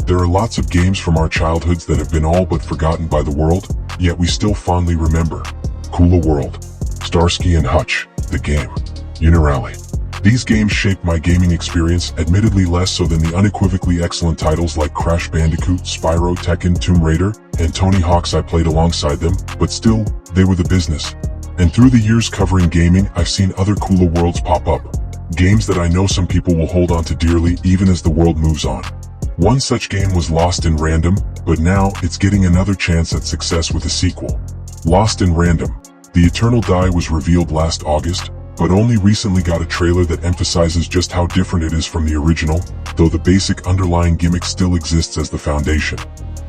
There are lots of games from our childhoods that have been all but forgotten by the world, yet we still fondly remember. Kula World, Starsky and Hutch, the game, Unirally. These games shaped my gaming experience, admittedly less so than the unequivocally excellent titles like Crash Bandicoot, Spyro, Tekken, Tomb Raider, and Tony Hawk's. I played alongside them, but still, they were the business. And through the years covering gaming, I've seen other Kula Worlds pop up. Games that I know some people will hold on to dearly even as the world moves on. One such game was Lost in Random, but now it's getting another chance at success with a sequel. Lost in Random, The Eternal Die was revealed last August, but only recently got a trailer that emphasizes just how different it is from the original, though the basic underlying gimmick still exists as the foundation.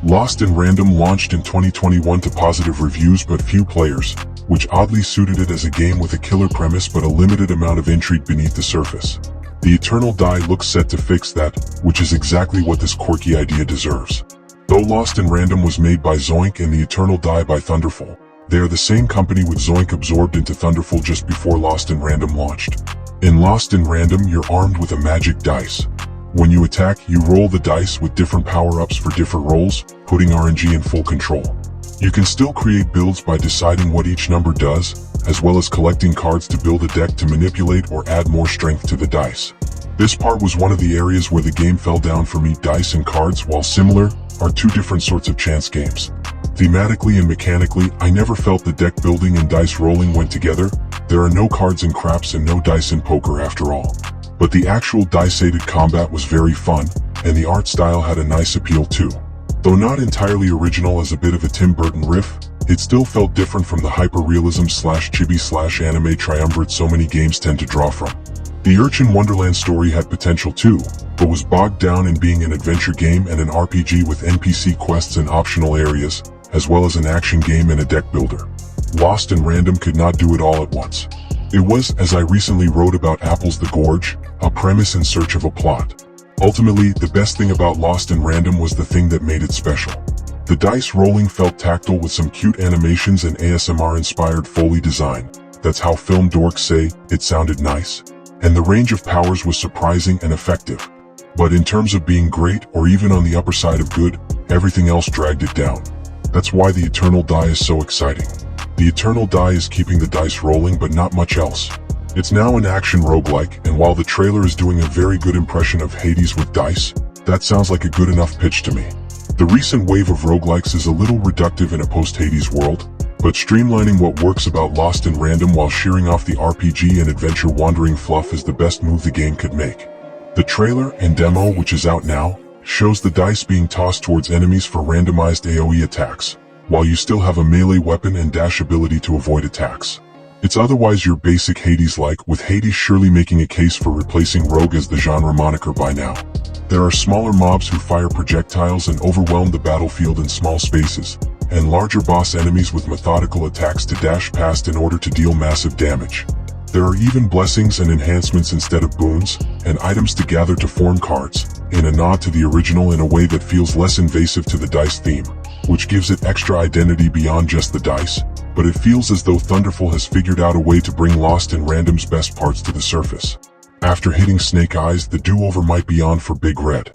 Lost in Random launched in 2021 to positive reviews but few players, which oddly suited it as a game with a killer premise but a limited amount of intrigue beneath the surface. The Eternal Die looks set to fix that, which is exactly what this quirky idea deserves. Though Lost in Random was made by Zoink and The Eternal Die by Thunderful, they are the same company, with Zoink absorbed into Thunderful just before Lost in Random launched. In Lost in Random, you're armed with a magic dice. When you attack, you roll the dice with different power-ups for different roles, putting RNG in full control. You can still create builds by deciding what each number does, as well as collecting cards to build a deck to manipulate or add more strength to the dice. This part was one of the areas where the game fell down for me. Dice and cards, while similar, are two different sorts of chance games. Thematically and mechanically, I never felt the deck building and dice rolling went together. There are no cards in craps and no dice in poker after all. But the actual dice-aided combat was very fun, and the art style had a nice appeal too. Though not entirely original as a bit of a Tim Burton riff, it still felt different from the hyper-realism/chibi/anime triumvirate so many games tend to draw from. The Urchin Wonderland story had potential too, but was bogged down in being an adventure game and an RPG with NPC quests and optional areas, as well as an action game and a deck builder. Lost in Random could not do it all at once. It was, as I recently wrote about Apple's The Gorge, a premise in search of a plot. Ultimately, the best thing about Lost in Random was the thing that made it special. The dice rolling felt tactile with some cute animations and ASMR-inspired Foley design. That's how film dorks say, it sounded nice. And the range of powers was surprising and effective. But in terms of being great or even on the upper side of good, everything else dragged it down. That's why The Eternal Die is so exciting. The Eternal Die is keeping the dice rolling but not much else. It's now an action roguelike, and while the trailer is doing a very good impression of Hades with dice, that sounds like a good enough pitch to me. The recent wave of roguelikes is a little reductive in a post-Hades world, but streamlining what works about Lost in Random while shearing off the RPG and adventure wandering fluff is the best move the game could make. The trailer and demo, which is out now, shows the dice being tossed towards enemies for randomized AoE attacks, while you still have a melee weapon and dash ability to avoid attacks. It's otherwise your basic Hades-like, with Hades surely making a case for replacing Rogue as the genre moniker by now. There are smaller mobs who fire projectiles and overwhelm the battlefield in small spaces, and larger boss enemies with methodical attacks to dash past in order to deal massive damage. There are even blessings and enhancements instead of boons, and items to gather to form cards, in a nod to the original in a way that feels less invasive to the dice theme, which gives it extra identity beyond just the dice, but it feels as though Thunderful has figured out a way to bring Lost in Random's best parts to the surface. After hitting Snake Eyes, the do-over might be on for Big Red.